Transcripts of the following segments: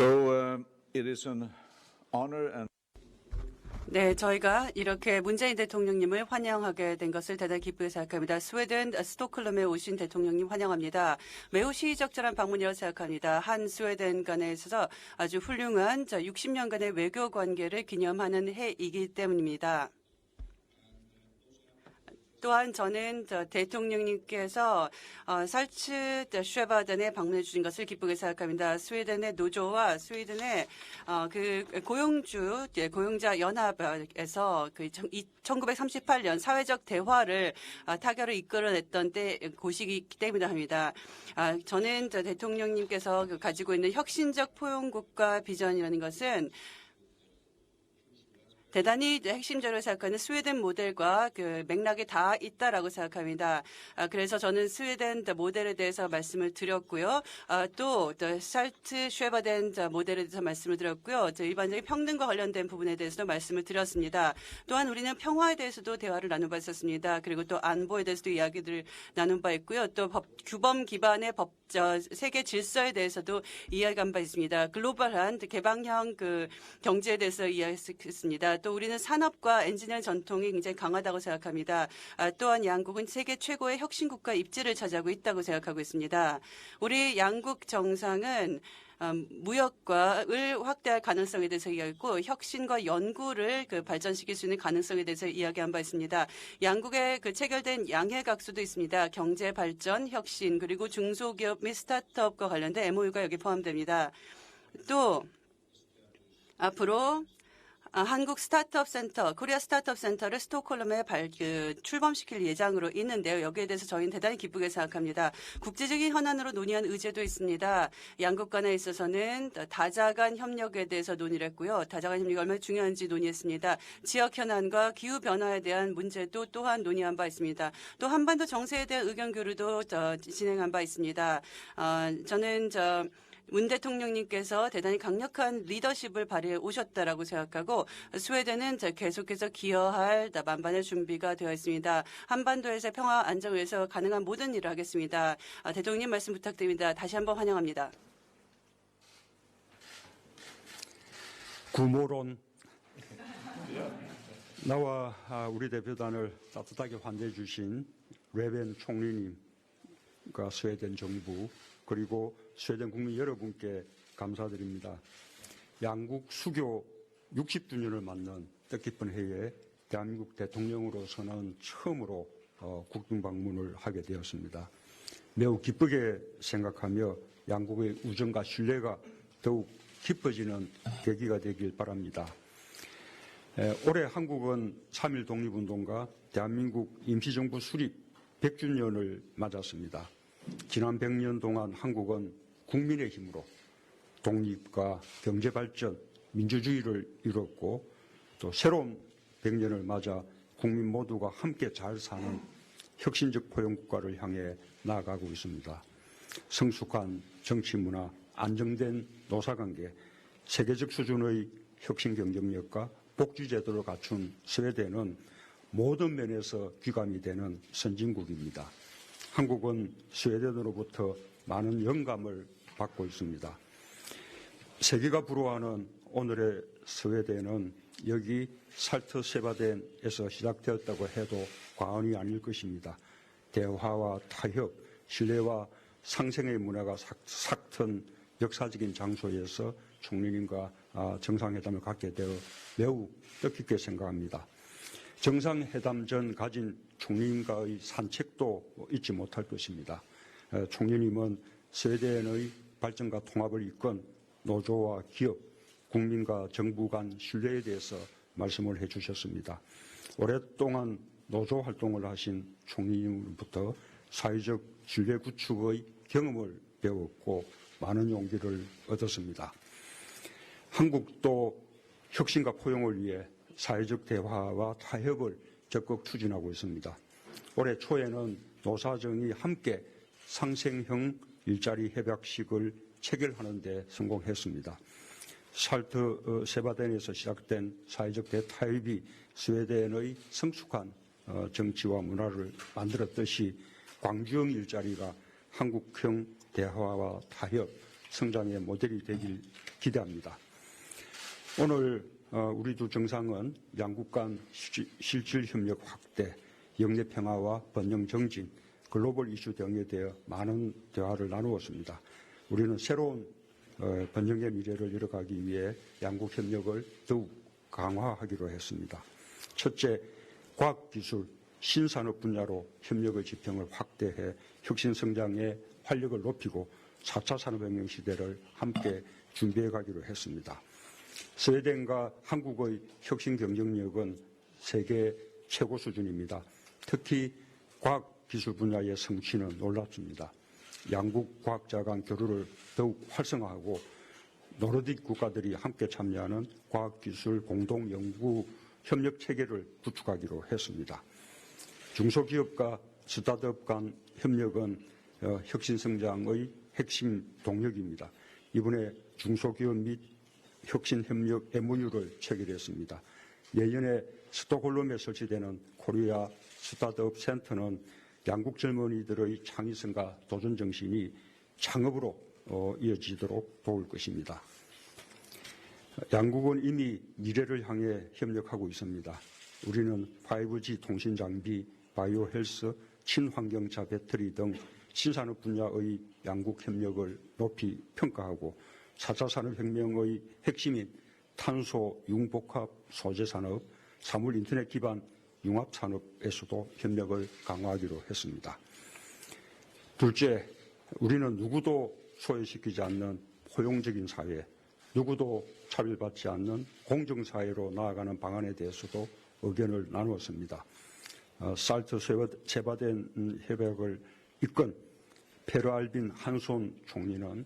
It is an honor and 네, 저희가 이렇게 문재인 대통령님을 환영하게 된 것을 대단히 기쁘게 생각합니다. 스웨덴 스톡홀름에 오신 대통령님 환영합니다. 매우 시의적절한 방문이라고 생각합니다. 한 스웨덴 간에 있어서 아주 훌륭한 60년간의 외교 관계를 기념하는 해이기 때문입니다. 또한 저는 대통령님께서 살츠 쉐바덴에 방문해 주신 것을 기쁘게 생각합니다. 스웨덴의 노조와 스웨덴의 그 고용자 연합에서 그 1938년 사회적 대화를 타결을 이끌어냈던 때 곳이기 때문에 합니다. 저는 대통령님께서 가지고 있는 혁신적 포용국가 비전이라는 것은 대단히 핵심적으로 생각하는 스웨덴 모델과 그 맥락이 다 있다라고 생각합니다. 그래서 저는 스웨덴 모델에 대해서 말씀을 드렸고요. 또 살트 쉐바덴 모델에 대해서 말씀을 드렸고요. 일반적인 평등과 관련된 부분에 대해서도 말씀을 드렸습니다. 또한 우리는 평화에 대해서도 대화를 나눈 바 있었습니다. 그리고 또 안보에 대해서도 이야기들을 나눈 바 있고요. 또 규범 기반의 세계 질서에 대해서도 이야기한 바 있습니다. 글로벌한 개방형 그 경제에 대해서 이야기했습니다. 또 우리는 산업과 엔지니어링 전통이 굉장히 강하다고 생각합니다. 또한 양국은 세계 최고의 혁신국가 입지를 차지하고 있다고 생각하고 있습니다. 우리 양국 정상은 무역과를 확대할 가능성에 대해서 이야기했고 혁신과 연구를 발전시킬 수 있는 가능성에 대해서 이야기한 바 있습니다. 양국의 체결된 양해각서도 있습니다. 경제 발전, 혁신 그리고 중소기업 및 스타트업과 관련된 MOU가 여기 포함됩니다. 또 앞으로 한국 스타트업 센터, 코리아 스타트업 센터를 스톡홀름에 출범시킬 예정으로 있는데요. 여기에 대해서 저희는 대단히 기쁘게 생각합니다. 국제적인 현안으로 논의한 의제도 있습니다. 양국 간에 있어서는 다자간 협력에 대해서 논의를 했고요. 다자간 협력이 얼마나 중요한지 논의했습니다. 지역 현안과 기후 변화에 대한 문제도 또한 논의한 바 있습니다. 또 한반도 정세에 대한 의견 교류도 진행한 바 있습니다. 저는 문 대통령님께서 대단히 강력한 리더십을 발휘해 오셨다라고 생각하고 스웨덴은 계속해서 기여할 만반의 준비가 되어 있습니다. 한반도에서 평화 안정을 위해서 가능한 모든 일을 하겠습니다. 대통령님 말씀 부탁드립니다. 다시 한번 환영합니다. 구모론 나와 우리 대표단을 따뜻하게 환대해 주신 레벤 총리님과 스웨덴 정부 그리고 스웨덴 국민 여러분께 감사드립니다. 양국 수교 60주년을 맞는 뜻깊은 해에 대한민국 대통령으로서는 처음으로 국빈 방문을 하게 되었습니다. 매우 기쁘게 생각하며 양국의 우정과 신뢰가 더욱 깊어지는 계기가 되길 바랍니다. 올해 한국은 3.1 독립운동과 대한민국 임시정부 수립 100주년을 맞았습니다. 지난 100년 동안 한국은 국민의 힘으로 독립과 경제발전, 민주주의를 이뤘고 또 새로운 100년을 맞아 국민 모두가 함께 잘 사는 혁신적 포용국가를 향해 나아가고 있습니다. 성숙한 정치문화, 안정된 노사관계, 세계적 수준의 혁신 경쟁력과 복지제도를 갖춘 스웨덴은 모든 면에서 귀감이 되는 선진국입니다. 한국은 스웨덴으로부터 많은 영감을 받고 있습니다. 세계가 부러워하는 오늘의 스웨덴은 여기 살트 쉐바덴에서 시작되었다고 해도 과언이 아닐 것입니다. 대화와 타협, 신뢰와 상생의 문화가 삭튼 역사적인 장소에서 총리님과 정상회담을 갖게 되어 매우 뜻깊게 생각합니다. 정상회담 전 가진 총리님과의 산책도 잊지 못할 것입니다. 총리님은 스웨덴의 발전과 통합을 이끈 노조와 기업, 국민과 정부 간 신뢰에 대해서 말씀을 해주셨습니다. 오랫동안 노조 활동을 하신 총리님부터 사회적 신뢰 구축의 경험을 배웠고 많은 용기를 얻었습니다. 한국도 혁신과 포용을 위해 사회적 대화와 타협을 적극 추진하고 있습니다. 올해 초에는 노사정이 함께 상생형 일자리 협약식을 체결하는 데 성공했습니다. 살트 쉐바덴에서 시작된 사회적 대타협이 스웨덴의 성숙한 정치와 문화를 만들었듯이 광주형 일자리가 한국형 대화와 타협, 성장의 모델이 되길 기대합니다. 오늘 우리 두 정상은 양국 간 실질 협력 확대, 영내 평화와 번영 정진, 글로벌 이슈 등에 대해 많은 대화를 나누었습니다. 우리는 새로운 번영의 미래를 이뤄가기 위해 양국 협력을 더욱 강화하기로 했습니다. 첫째, 과학기술, 신산업 분야로 협력의 지평을 확대해 혁신 성장에 활력을 높이고 4차 산업혁명 시대를 함께 준비해 가기로 했습니다. 스웨덴과 한국의 혁신 경쟁력은 세계 최고 수준입니다. 특히 과학기술 분야의 성취는 놀랍습니다. 양국 과학자 간 교류를 더욱 활성화하고 노르딕 국가들이 함께 참여하는 과학기술 공동 연구 협력 체계를 구축하기로 했습니다. 중소기업과 스타트업 간 협력은 혁신 성장의 핵심 동력입니다. 이번에 중소기업 및 혁신협력 MOU를 체결했습니다. 내년에 스톡홀름에 설치되는 코리아 스타트업 센터는 양국 젊은이들의 창의성과 도전 정신이 창업으로 이어지도록 도울 것입니다. 양국은 이미 미래를 향해 협력하고 있습니다. 우리는 5G 통신 장비, 바이오 헬스, 친환경차 배터리 등 신산업 분야의 양국 협력을 높이 평가하고 4차 산업혁명의 핵심인 탄소 융복합 소재 산업, 사물 인터넷 기반 융합 산업에서도 협력을 강화하기로 했습니다. 둘째, 우리는 누구도 소외시키지 않는 포용적인 사회, 누구도 차별받지 않는 공정사회로 나아가는 방안에 대해서도 의견을 나누었습니다. 살트 세바덴 협약을 이끈 페르알빈 한손 총리는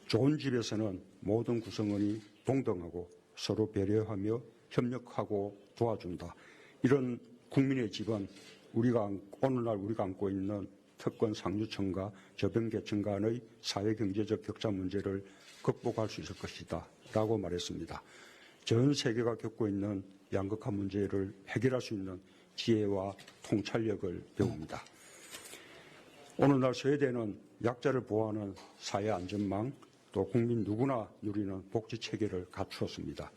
좋은 집에서는 모든 구성원이 동등하고 서로 배려하며 협력하고 도와준다. 이런 국민의 집은 오늘날 우리가 안고 있는 특권 상류층과 저변계층 간의 사회경제적 격차 문제를 극복할 수 있을 것이다 라고 말했습니다. 전 세계가 겪고 있는 양극화 문제를 해결할 수 있는 지혜와 통찰력을 배웁니다. 오늘날 스웨덴은 약자를 보호하는 사회안전망, 또 국민 누구나 누리는 복지체계를 갖추었습니다.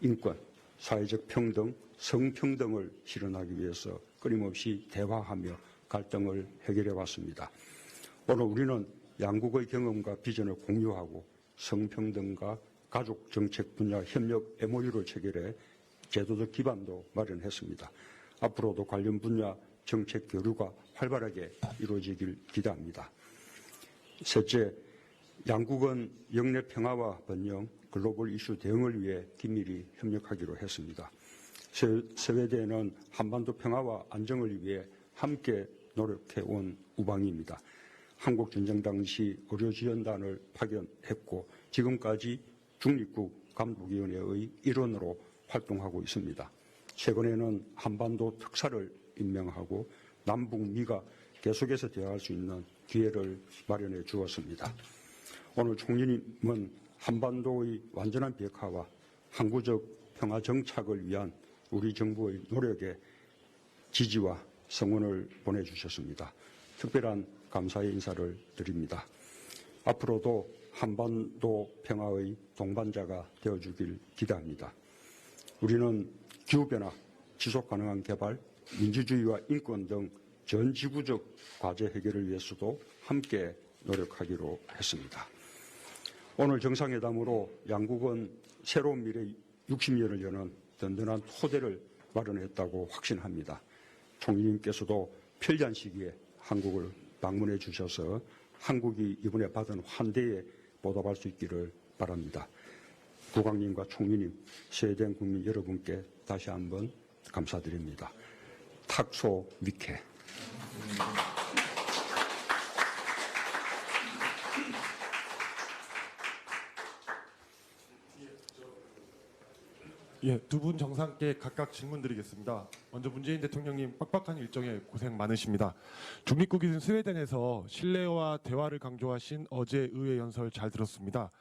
인권, 사회적 평등, 성평등을 실현하기 위해서 끊임없이 대화하며 갈등을 해결해 왔습니다. 오늘 우리는 양국의 경험과 비전을 공유하고 성평등과 가족정책 분야 협력 MOU를 체결해 제도적 기반도 마련했습니다. 앞으로도 관련 분야 정책 교류가 활발하게 이루어지길 기대합니다. 셋째, 양국은 영내 평화와 번영, 글로벌 이슈 대응을 위해 긴밀히 협력하기로 했습니다. 스웨덴은 한반도 평화와 안정을 위해 함께 노력해온 우방입니다. 한국전쟁 당시 의료지원단을 파견했고 지금까지 중립국 감독위원회의 일원으로 활동하고 있습니다. 최근에는 한반도 특사를 임명하고 남북미가 계속해서 대화할 수 있는 기회를 마련해 주었습니다. 오늘 총리님은 한반도의 완전한 비핵화와 항구적 평화 정착을 위한 우리 정부의 노력에 지지와 성원을 보내주셨습니다. 특별한 감사의 인사를 드립니다. 앞으로도 한반도 평화의 동반자가 되어주길 기대합니다. 우리는 기후변화, 지속가능한 개발, 민주주의와 인권 등 전 지구적 과제 해결을 위해서도 함께 노력하기로 했습니다. 오늘 정상회담으로 양국은 새로운 미래 60년을 여는 든든한 토대를 마련했다고 확신합니다. 총리님께서도 편리한 시기에 한국을 방문해 주셔서 한국이 이번에 받은 환대에 보답할 수 있기를 바랍니다. 국왕님과 총리님, 스웨덴 국민 여러분께 다시 한번 감사드립니다. 탁소 미케. 예, 두 분 정상께 각각 질문 드리겠습니다. 먼저 문재인 대통령님 빡빡한 일정에 고생 많으십니다. 중립국인 스웨덴에서 신뢰와 대화를 강조하신 어제 의회 연설 잘 들었습니다.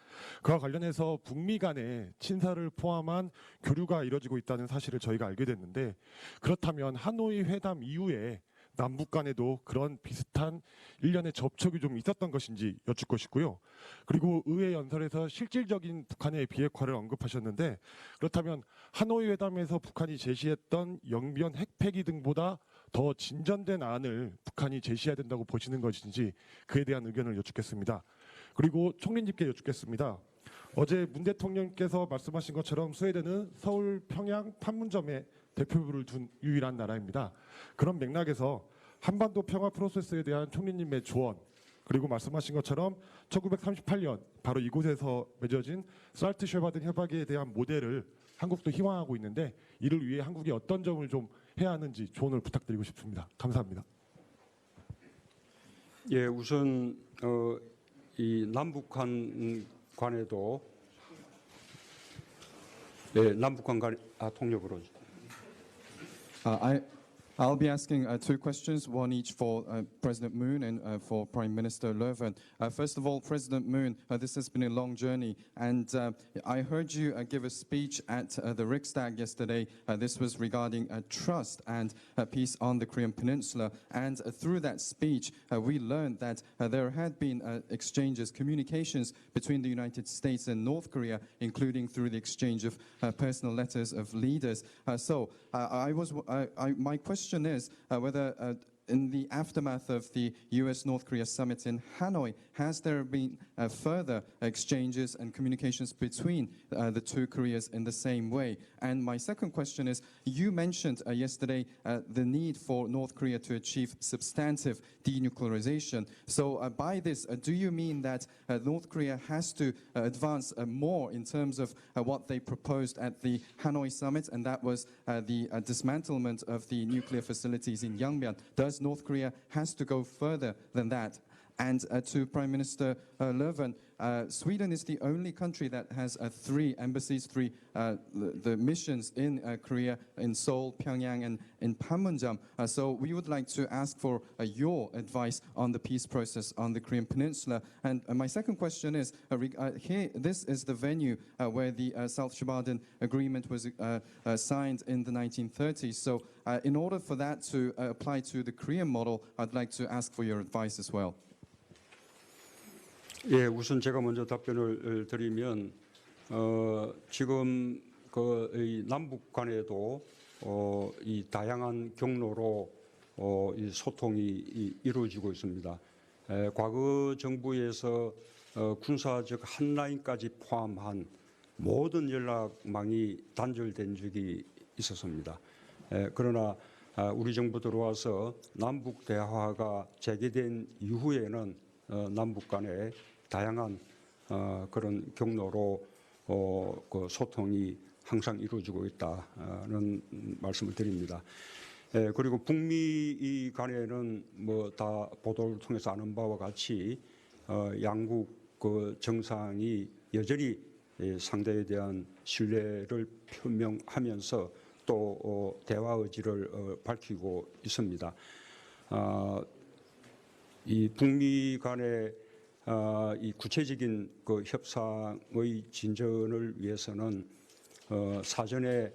그와 관련해서 북미 간의 친사를 포함한 교류가 이뤄지고 있다는 사실을 저희가 알게 됐는데 그렇다면 하노이 회담 이후에 남북 간에도 그런 비슷한 비슷한 일련의 접촉이 좀 있었던 것인지 여쭙고 싶고요. 그리고 의회 연설에서 실질적인 북한의 비핵화를 언급하셨는데 그렇다면 하노이 회담에서 북한이 제시했던 영변 핵폐기 등보다 더 진전된 안을 북한이 제시해야 된다고 보시는 것인지 그에 대한 의견을 여쭙겠습니다. 그리고 총리님께 여쭙겠습니다. 어제 문 대통령께서 말씀하신 것처럼 스웨덴은 서울, 평양, 판문점에 대표부를 둔 유일한 나라입니다. 그런 맥락에서 한반도 평화 프로세스에 대한 총리님의 조언 그리고 말씀하신 것처럼 1938년 바로 이곳에서 맺어진 살트쉐바든 협약에 대한 모델을 한국도 희망하고 있는데 이를 위해 한국이 어떤 점을 좀 해야 하는지 조언을 부탁드리고 싶습니다. 감사합니다. 예, 우선 이 남북한 간에도 네, 남북한 간 통역으로. I'll be asking two questions, one each for President Moon and for Prime Minister Löfven. First of all, President Moon, this has been a long journey, and I heard you give a speech at the Riksdag yesterday. This was regarding trust and peace on the Korean Peninsula, and through that speech, we learned that there had been exchanges, communications between the United States and North Korea, including through the exchange of personal letters of leaders. My question is whether in the aftermath of the US-North Korea summit in Hanoi, has there been further exchanges and communications between the two Koreas in the same way? And my second question is, you mentioned yesterday the need for North Korea to achieve substantive denuclearization. So by this, do you mean that North Korea has to advance more in terms of what they proposed at the Hanoi summit, and that was the dismantlement of the nuclear facilities in Yangbian? Does North Korea has to go further than that? And to Prime Minister Löfven, Sweden is the only country that has three embassies, the missions in Korea, in Seoul, Pyongyang, and in Panmunjom. So we would like to ask for your advice on the peace process on the Korean Peninsula. And my second question is, here, this is the venue where the South Shabadan Agreement was signed in the 1930s. So in order for that to apply to the Korean model, I'd like to ask for your advice as well. 예, 우선 제가 먼저 답변을 드리면 지금 이 남북 간에도 이 다양한 경로로 이 소통이 이루어지고 있습니다. 과거 정부에서 군사적 한라인까지 포함한 모든 연락망이 단절된 적이 있었습니다. 그러나 우리 정부 들어와서 남북 대화가 재개된 이후에는 남북 간에 다양한 그런 경로로 그 소통이 항상 이루어지고 있다는 말씀을 드립니다. 그리고 북미 간에는 뭐 다 보도를 통해서 아는 바와 같이 양국 그 정상이 여전히 상대에 대한 신뢰를 표명하면서 또 대화 의지를 밝히고 있습니다. 이 북미 간의 이 구체적인 그 협상의 진전을 위해서는 사전에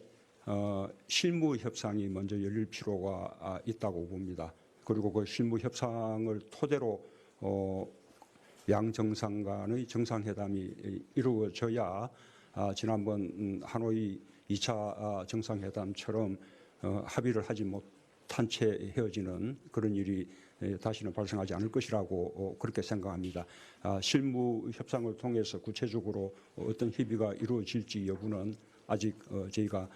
실무 협상이 먼저 열릴 필요가 있다고 봅니다. 그리고 그 실무 협상을 토대로 양 정상 간의 정상회담이 이루어져야 지난번 하노이 2차 정상회담처럼 합의를 하지 못한 채 헤어지는 그런 일이 다시는 발생하지 않을 것이라고 그렇게 생각합니다. 실무 협상을 통해서 구체적으로 어떤 협의가 이루어질지 여부는 아직 저희가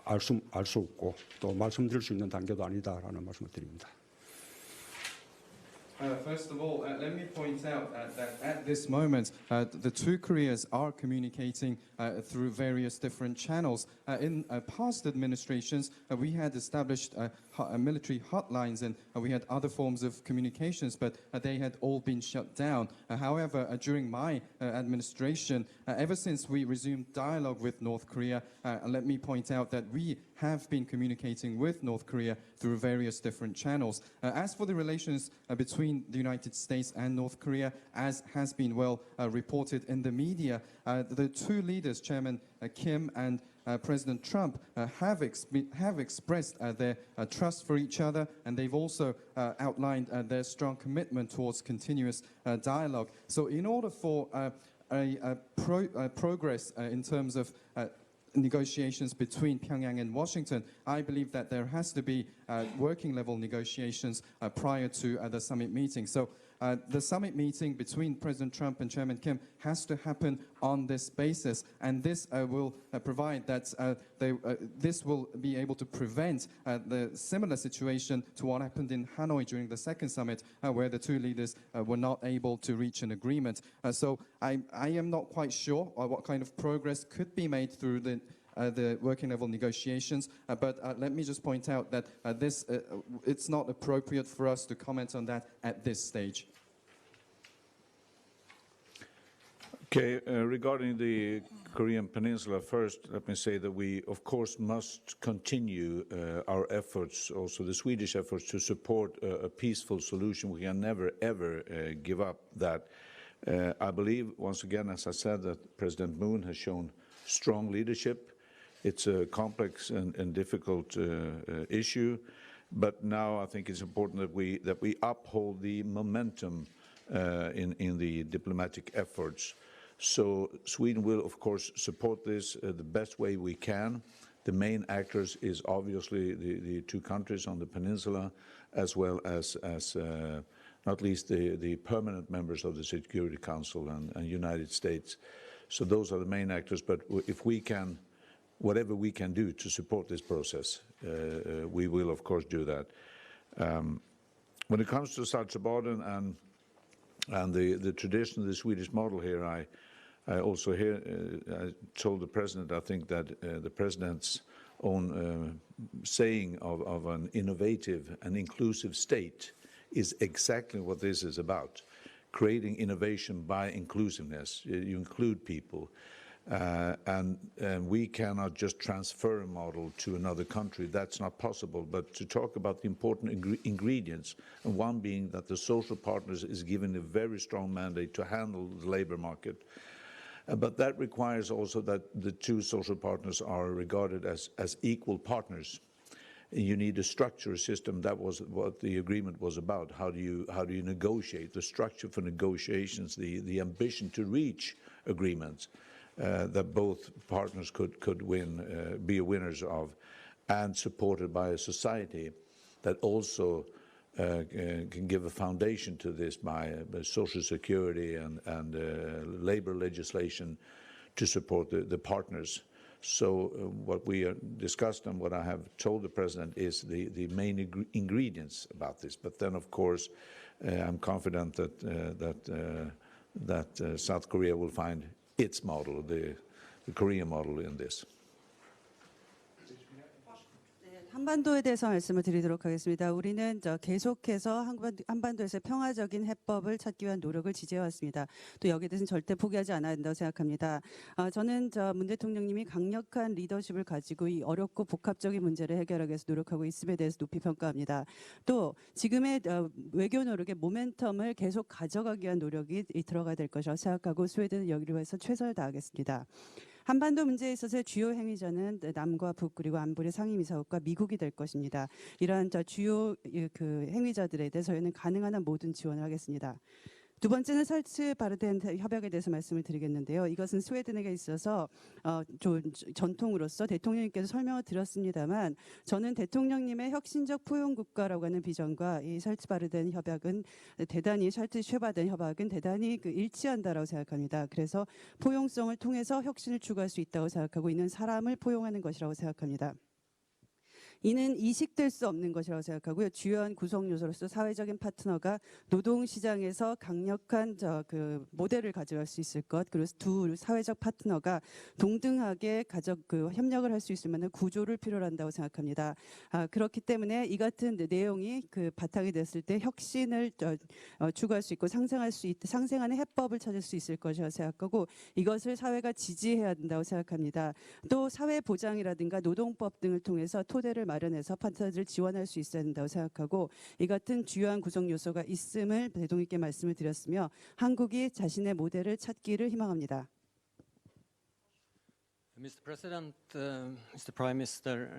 알 수 없고 또 말씀드릴 수 있는 단계도 아니다라는 말씀을 드립니다. First of all, let me point out that at this moment, the two Koreas are communicating through various different channels. In past administrations, we had established military hotlines and we had other forms of communications, but they had all been shut down. However, during my administration, ever since we resumed dialogue with North Korea, let me point out that we have been communicating with North Korea through various different channels. As for the relations between the United States and North Korea, as has been well reported in the media, the two leaders, Chairman Kim and President Trump have expressed their trust for each other, and they've also outlined their strong commitment towards continuous dialogue. So in order for progress in terms of negotiations between Pyongyang and Washington, I believe that there has to be working level negotiations prior to the summit meeting. So the summit meeting between President Trump and Chairman Kim has to happen on this basis, and this will provide that this will be able to prevent the similar situation to what happened in Hanoi during the second summit, where the two leaders were not able to reach an agreement. So I am not quite sure what kind of progress could be made through the working level negotiations, but let me just point out that it's not appropriate for us to comment on that at this stage. Okay, regarding the Korean Peninsula, first, let me say that we, of course, must continue our efforts, also the Swedish efforts, to support a peaceful solution. We can never, ever give up that. I believe, once again, as I said, that President Moon has shown strong leadership. It's a complex and difficult issue, but now I think it's important that we uphold the momentum in the diplomatic efforts. So Sweden will, of course, support this the best way we can. The main actors is obviously the two countries on the peninsula, as well as not least the permanent members of the Security Council and United States. So those are the main actors. But if we can, whatever we can do to support this process, we will, of course, do that. When it comes to Saltsjöbaden and the tradition of the Swedish model here, I also I told the President, I think that the President's own saying of an innovative and inclusive state is exactly what this is about. Creating innovation by inclusiveness. You include people. And we cannot just transfer a model to another country. That's not possible. But to talk about the important ingredients, and one being that the social partners is given a very strong mandate to handle the labor market. But that requires also that the two social partners are regarded as equal partners. You need a structure, a system. That was what the agreement was about. How do you negotiate? The structure for negotiations, the ambition to reach agreements. That both partners could win, be winners of, and supported by a society that also can give a foundation to this by social security and labor legislation to support the partners. So what we discussed and what I have told the President is the main ingredients about this. But then, of course, I'm confident that South Korea will find its model, the Korean model in this. 한반도에 대해서 말씀을 드리도록 하겠습니다. 우리는 계속해서 한반도에서 평화적인 해법을 찾기 위한 노력을 지지해왔습니다. 또 여기에 대해서는 절대 포기하지 않아야 된다고 생각합니다. 저는 문 대통령님이 강력한 리더십을 가지고 이 어렵고 복합적인 문제를 해결하기 위해서 노력하고 있음에 대해서 높이 평가합니다. 또 지금의 외교 노력의 모멘텀을 계속 가져가기 위한 노력이 들어가야 될 것이라고 생각하고 스웨덴은 여기를 위해서 최선을 다하겠습니다. 한반도 문제에 있어서의 주요 행위자는 남과 북 그리고 안보리 상임이사국과 미국이 될 것입니다. 이러한 주요 행위자들에 대해서 저희는 가능한 한 모든 지원을 하겠습니다. 두 번째는 살츠바르덴 협약에 대해서 말씀을 드리겠는데요. 이것은 스웨덴에게 있어서 전통으로서 대통령님께서 설명을 드렸습니다만 저는 대통령님의 혁신적 포용국가라고 하는 비전과 이 살츠바르덴 협약은 대단히 살츠쉐바덴 협약은 대단히 일치한다라고 생각합니다. 그래서 포용성을 통해서 혁신을 추구할 수 있다고 생각하고 있는 사람을 포용하는 것이라고 생각합니다. 이는 이식될 수 없는 것이라고 생각하고요. 주요한 구성 요소로서 사회적인 파트너가 노동시장에서 강력한 모델을 가져갈 수 있을 것, 그리고 두 사회적 파트너가 동등하게 협력을 할 수 있을 만한 구조를 필요로 한다고 생각합니다. 그렇기 때문에 이 같은 내용이 바탕이 됐을 때 혁신을 추구할 수 있고 상생하는 해법을 찾을 수 있을 것이라고 생각하고 이것을 사회가 지지해야 된다고 생각합니다. 또 사회보장이라든가 노동법 등을 통해서 토대를 마련해서 파트너들을 지원할 수 있어야 된다고 생각하고 이 같은 주요한 구성 요소가 있음을 대통령께 말씀을 드렸으며 한국이 자신의 모델을 찾기를 희망합니다. Mr. President, Mr. Prime Minister,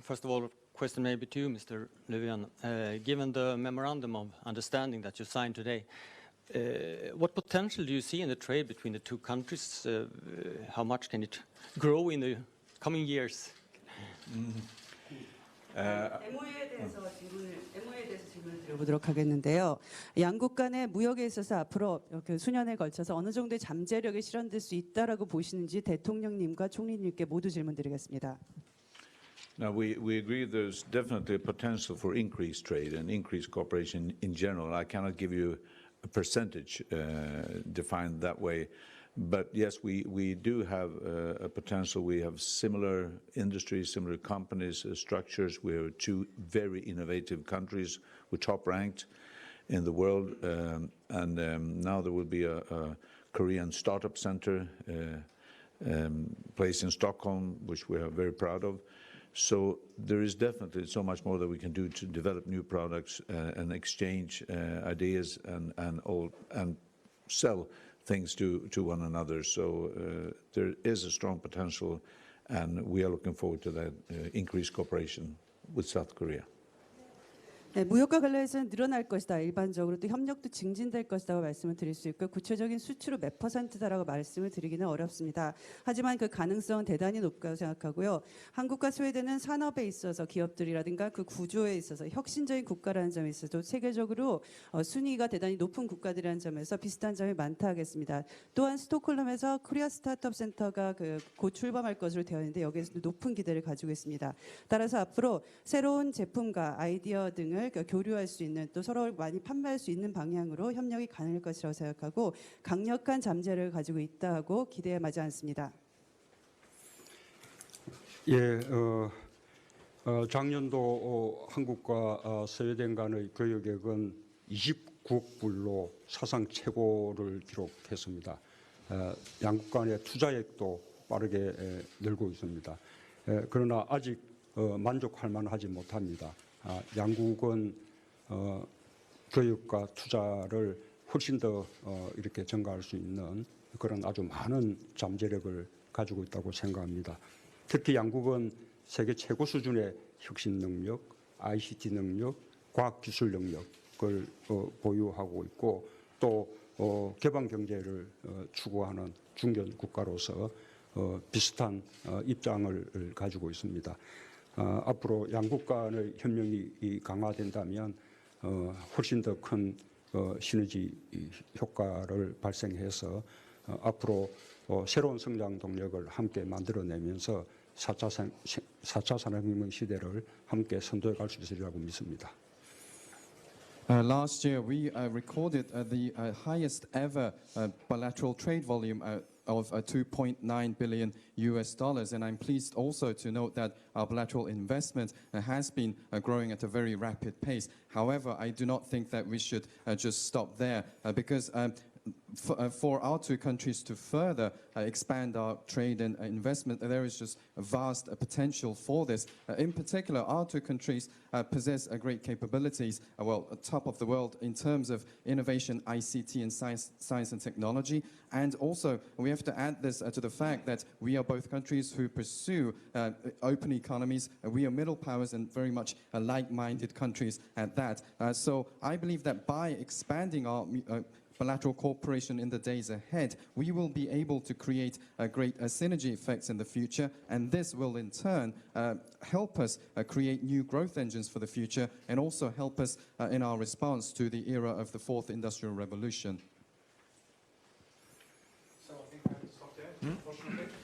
first of all, question maybe to you, Mr. Löfven. Given the memorandum of understanding that you signed today, what potential do you see in the trade between the two countries? How much can it grow in the coming years? MOU에 대해서 질문을 드려보도록 하겠는데요. 양국 간의 무역에 있어서 앞으로 그 수년에 걸쳐서 어느 정도의 잠재력이 실현될 수 있다라고 보시는지 대통령님과 총리님께 모두 질문드리겠습니다. Now, we agree there's definitely a potential for increased trade and increased cooperation in general. I cannot give you a percentage defined that way. But yes, we do have a potential. We have similar industries, similar companies, structures. We are two very innovative countries. We're top ranked in the world. Now there will be a Korean startup center placed in Stockholm, which we are very proud of. So there is definitely so much more that we can do to develop new products and exchange ideas and sell things to one another. So there is a strong potential, and we are looking forward to that increased cooperation with South Korea. 네, 무역과 관련해서는 늘어날 것이다. 일반적으로 또 협력도 증진될 것이라고 말씀을 드릴 수 있고 구체적인 수치로 몇 %다라고 말씀을 드리기는 어렵습니다. 하지만 그 가능성은 대단히 높다고 생각하고요. 한국과 스웨덴은 산업에 있어서 기업들이라든가 그 구조에 있어서 혁신적인 국가라는 점에 있어서 세계적으로 순위가 대단히 높은 국가들이라는 점에서 비슷한 점이 많다 하겠습니다. 또한 스톡홀름에서 코리아 스타트업 센터가 곧 출범할 것으로 되어 있는데 여기에서도 높은 기대를 가지고 있습니다. 따라서 앞으로 새로운 제품과 아이디어 등을 교류할 수 있는 또 서로 많이 판매할 수 있는 방향으로 협력이 가능할 것이라고 생각하고 강력한 잠재력을 가지고 있다고 기대에 마지 않습니다. 예, 작년도 한국과 스웨덴 간의 교역액은 29억 불로 사상 최고를 기록했습니다. 양국 간의 투자액도 빠르게 늘고 있습니다. 그러나 아직 만족할 만하지 못합니다. 양국은 교육과 투자를 훨씬 더 이렇게 증가할 수 있는 그런 아주 많은 잠재력을 가지고 있다고 생각합니다. 특히 양국은 세계 최고 수준의 혁신 능력, ICT 능력, 과학기술 능력을 보유하고 있고 또 개방 경제를 추구하는 중견 국가로서 비슷한 입장을 가지고 있습니다. 앞으로 양국 간의 협력이 강화된다면 훨씬 더 큰 시너지 효과를 발생해서 앞으로 새로운 성장 동력을 함께 만들어내면서 4차 산업혁명 시대를 함께 선도해 갈 수 있으리라고 믿습니다. Last year, we recorded the highest ever bilateral trade volume of $2.9 billion US, and I'm pleased also to note that our bilateral investment has been growing at a very rapid pace. However, I do not think that we should just stop there because for our two countries to further expand our trade and investment, there is just a vast potential for this. In particular, our two countries possess great capabilities, top of the world in terms of innovation, ICT, and science and technology. And also, we have to add this to the fact that we are both countries who pursue open economies. We are middle powers and very much like-minded countries at that. So I believe that by expanding our bilateral cooperation in the days ahead, we will be able to create great synergy effects in the future, and this will in turn help us create new growth engines for the future and also help us in our response to the era of the fourth industrial revolution. So I think I have to stop there.